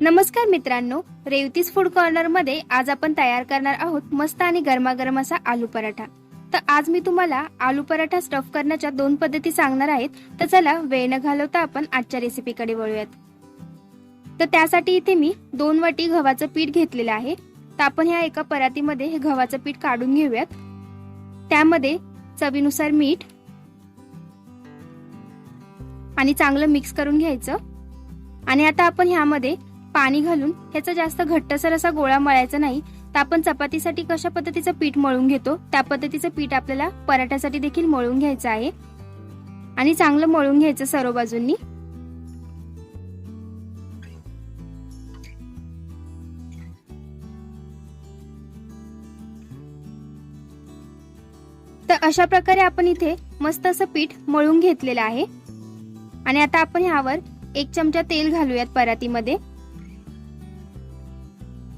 नमस्कार मित्रांनो, रेवतीज food corner मध्ये आज आपण तयार करणार आहोत मस्त आणि गरमागरम असा आलू पराठा। तर आज मी तुम्हाला आलू पराठा स्टफ करण्याच्या दोन पद्धती सांगणार आहेत। तर चला वेळ न घालवता आपण आजच्या रेसिपीकडे वळूयात। तर त्यासाठी इथे मी 2 वाटी गव्हाचं पीठ घेतलेलं आहे। तर आपण ह्या एका परातीमध्ये हे गव्हाचं पीठ काढून घेऊयात। त्यामध्ये चवीनुसार मीठ आणि चांगलं मिक्स करून घ्यायचं। आणि आता आपण ह्यामध्ये पाणी घालून ह्याचा जास्त घट्टसर असा गोळा मळायचा नाही। तर आपण चपातीसाठी कशा पद्धतीचं पीठ मळून घेतो त्या पद्धतीचं पीठ आपल्याला पराठ्यासाठी देखील मळून घ्यायचं आहे आणि चांगलं मळून घ्यायचं सर्व बाजूंनी। तर अशा प्रकारे आपण इथे मस्त असं पीठ मळून घेतलेलं आहे। आणि आता आपण ह्यावर 1 चमचा तेल घालूयात परातीमध्ये।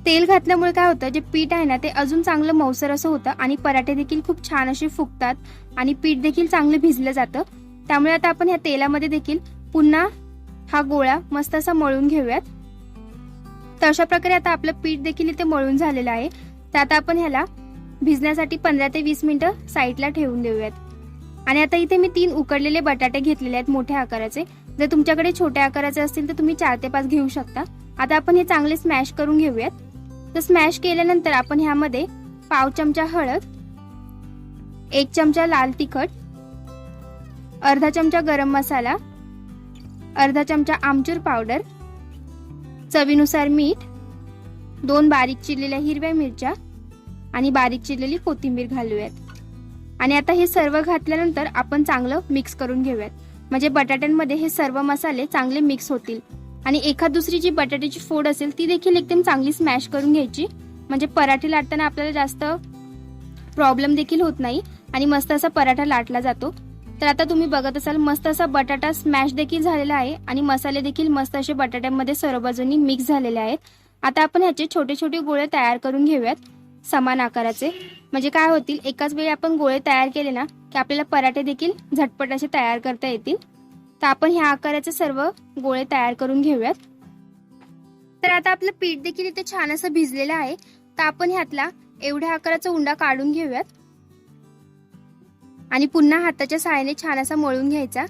तेल घातल्यामुळे काय होतं, जे पीठ आहे ना ते अजून चांगलं मऊसर असं होतं आणि पराठे देखील खूप छान असे फुगतात आणि पीठ देखील चांगलं भिजलं जातं। त्यामुळे आता आपण ह्या तेलामध्ये देखील पुन्हा हा गोळा मस्त असा मळून घेऊयात। तर अशा प्रकारे आता आपलं पीठ देखील इथे मळून झालेलं आहे। तर आता आपण ह्याला भिजण्यासाठी 15 ते 20 मिनिटं साईडला ठेवून देऊयात। आणि आता इथे मी 3 उकडलेले बटाटे घेतलेले आहेत मोठ्या आकाराचे। जर तुमच्याकडे छोट्या आकाराचे असतील तर तुम्ही 4 ते 5 घेऊ शकता। आता आपण हे चांगले स्मॅश करून घेऊयात। तर स्मॅश केल्यानंतर आपण ह्यामध्ये पाव चमचा हळद, 1 चमचा लाल तिखट, अर्धा चमचा गरम मसाला, अर्धा चमचा आमचूर पावडर, चवीनुसार मीठ, 2 बारीक चिरलेल्या हिरव्या मिरच्या आणि बारीक चिरलेली कोथिंबीर घालूयात। आणि आता हे सर्व घातल्यानंतर आपण चांगलं मिक्स करून घेऊयात, म्हणजे बटाट्यांमध्ये हे सर्व मसाले चांगले मिक्स होतील। आणि एखाद दुसरी जी बटाट्याची फोड असेल ती देखील एकदम चांगली स्मॅश करून घ्यायची, म्हणजे पराठे लाटताना आपल्याला जास्त प्रॉब्लेम देखील होत नाही आणि मस्त असा पराठा लाटला जातो। तर आता तुम्ही बघत असाल मस्त असा बटाटा स्मॅश देखील झालेला आहे आणि मसाले देखील मस्त असे बटाट्यामध्ये सर्व बाजूंनी मिक्स झालेले आहेत। आता आपण ह्याचे छोटे छोटे गोळे तयार करून घेऊयात समान आकाराचे, म्हणजे काय होतील, एकाच वेळी आपण गोळे तयार केले ना की आपल्याला पराठे देखील झटपट असे तयार करता येतील। तर आपण ह्या आकाराचे सर्व गोळे तयार करून घेऊयात। तर आता आपलं पीठ देखील इथे छान असं भिजलेलं आहे। तर आपण ह्यातला एवढ्या आकाराचा उंडा काढून घेऊयात आणि पुन्हा हाताच्या सहाय्याने छान असा मळून घ्यायचा।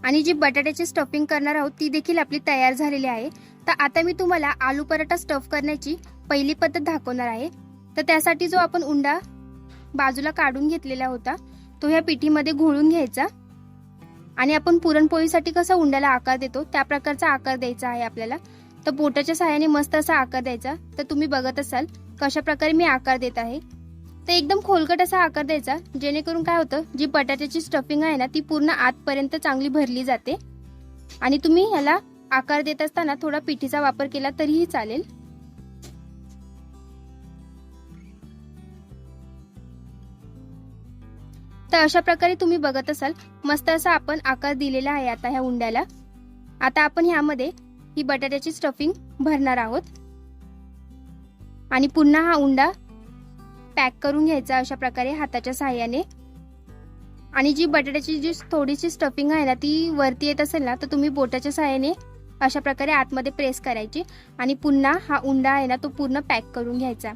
आणि जी बटाट्याची स्टफिंग करणार आहोत ती देखील आपली तयार झालेली आहे। तर आता मी तुम्हाला आलू पराठा स्टफ करण्याची पहिली पद्धत दाखवणार आहे। तर त्यासाठी जो आपण उंडा बाजूला काढून घेतलेला होता तो ह्या पिठीमध्ये घोळून घ्यायचा आणि आपण पुरणपोळीसाठी कसा उंड्याला आकार देतो त्या प्रकारचा आकार द्यायचा आहे आपल्याला। तर बोटाच्या सहाय्याने मस्त असा आकार द्यायचा। तर तुम्ही बघत असाल कशा प्रकारे मी आकार देत आहे। तर एकदम खोलगट असा आकार द्यायचा, जेणेकरून काय होतं, जी बटाट्याची स्टफिंग आहे ना ती पूर्ण आतपर्यंत चांगली भरली जाते। आणि तुम्ही ह्याला आकार देत असताना थोडा पिठीचा वापर केला तरीही चालेल। तर अशा प्रकारे तुम्ही बघत असाल मस्त असा आपण आकार दिलेला आहे आता ह्या उंड्याला। आता आपण ह्यामध्ये ही बटाट्याची स्टफिंग भरणार आहोत आणि पुन्हा हा उंडा पॅक करून घ्यायचा अशा प्रकारे हाताच्या सहाय्याने। आणि जी बटाट्याची जी थोडीशी स्टफिंग आहे ना ती वरती येत असेल ना तर तुम्ही बोटाच्या सहाय्याने अशा प्रकारे आतमध्ये प्रेस करायची आणि पुन्हा हा उंडा आहे ना तो पूर्ण पॅक करून घ्यायचा।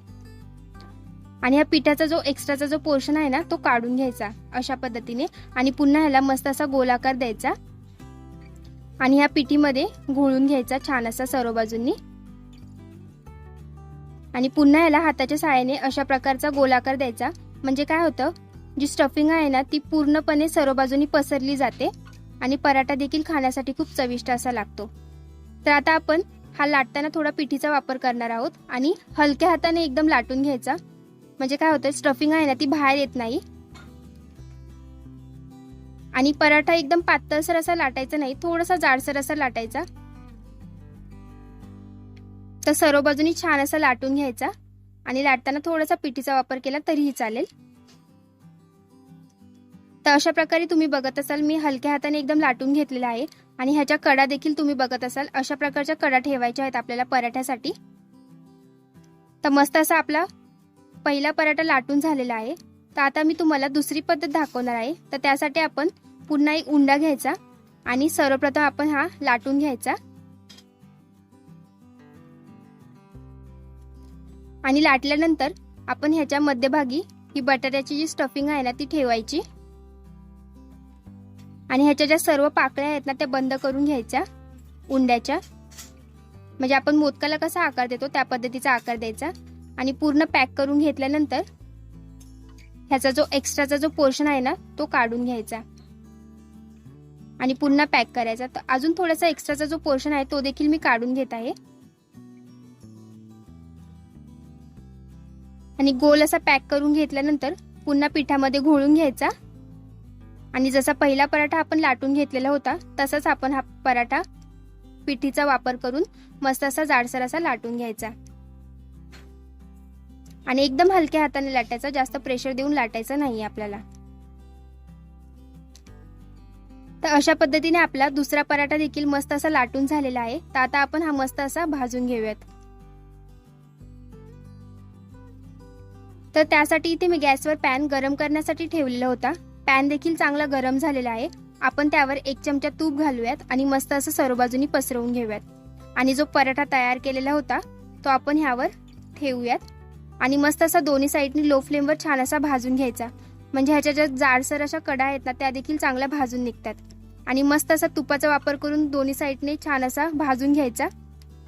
आणि या पिठाचा जो एक्स्ट्राचा जो पोर्शन आहे ना तो काढून घ्यायचा अशा पद्धतीने आणि पुन्हा ह्याला मस्त असा गोलाकार द्यायचा आणि ह्या पिठीमध्ये घोळून घ्यायचा छान असा सर्व बाजूंनी। आणि पुन्हा ह्याला हाताच्या सहाय्याने अशा प्रकारचा गोलाकार द्यायचा, म्हणजे काय होतं, जी स्टफिंग आहे ना ती पूर्णपणे सर्व बाजूंनी पसरली जाते आणि पराठा देखील खाण्यासाठी खूप चविष्ट असा लागतो। तर आता आपण हा लाटताना थोडा पिठीचा वापर करणार आहोत आणि हलक्या हाताने एकदम लाटून घ्यायचा, म्हणजे काय होतं, स्टफिंग आहे ना ती बाहेर येत नाही। आणि पराठा एकदम पातळसर असा लाटायचा नाही, थोडासा जाडसर असा लाटायचा। तर सर्व बाजूनी छान असा लाटून घ्यायचा आणि लाटताना थोडासा पिठीचा वापर केला तरीही चालेल। तर अशा प्रकारे तुम्ही बघत असाल मी हलक्या हाताने एकदम लाटून घेतलेला आहे आणि ह्याच्या कडा देखील तुम्ही बघत असाल अशा प्रकारच्या कडा ठेवायच्या आहेत आपल्याला पराठ्यासाठी। तर मस्त असा आपला पहिला पराठा लाटून झालेला आहे। तर आता मी तुम्हाला दुसरी पद्धत दाखवणार आहे। तर त्यासाठी आपण पुन्हा एक उंडा घ्यायचा आणि सर्वप्रथम आपण हा लाटून घ्यायचा आणि लाटल्यानंतर आपण ह्याच्या मध्यभागी ही बटाट्याची जी स्टफिंग आहे ना ती ठेवायची आणि ह्याच्या ज्या सर्व पाकळ्या आहेत ना त्या बंद करून घ्यायच्या उंड्याच्या. म्हणजे आपण मोदकाला कसा आकार देतो त्या पद्धतीचा आकार द्यायचा आणि पूर्ण पॅक करून घेतल्यानंतर ह्याचा जो एक्स्ट्राचा जो पोर्शन आहे ना तो काढून घ्यायचा आणि पुन्हा पॅक करायचा. तर अजून थोडासा एक्स्ट्राचा जो पोर्शन आहे तो देखील मी काढून घेत आहे आणि गोल असा पॅक करून घेतल्यानंतर पुन्हा पिठामध्ये घोळून घ्यायचा आणि जसा पहिला पराठा आपण लाटून घेतलेला होता तसाच आपण हा पराठा पिठीचा वापर करून मस्त असा जाडसर असा लाटून घ्यायचा आणि एकदम हलक्या हाताने लाटायचा, जास्त प्रेशर देऊन लाटायचं नाही आपल्याला. तर अशा पद्धतीने आपला दुसरा पराठा देखील मस्त असा लाटून झालेला आहे. तर आता आपण हा मस्त असा भाजून घेऊयात. तर त्यासाठी इथे मी गॅसवर पॅन गरम करण्यासाठी ठेवलेला होता. पॅन देखील चांगला गरम झालेला आहे. आपण त्यावर 1 चमचा तूप घालूयात आणि मस्त असं सर्व बाजूनी पसरवून घेऊयात आणि जो पराठा तयार केलेला होता तो आपण ह्यावर ठेवूयात आणि मस्त असा दोन्ही साईडनी लो फ्लेमवर छान असा भाजून घ्यायचा. म्हणजे ह्याच्या ज्या जाडसर अशा कडा आहेत ना त्या देखील चांगल्या भाजून निघतात आणि मस्त असा तुपाचा वापर करून दोन्ही साईडने छान असा भाजून घ्यायचा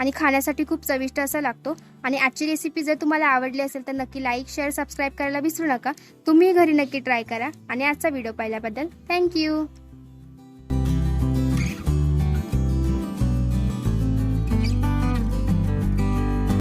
आणि खाण्यासाठी खूप चविष्ट असा लागतो. आणि आजची रेसिपी जर तुम्हाला आवडली असेल तर नक्की लाईक, शेअर, सबस्क्राईब करायला विसरू नका. तुम्ही घरी नक्की ट्राय करा आणि आजचा व्हिडिओ पाहिल्याबद्दल थँक्यू.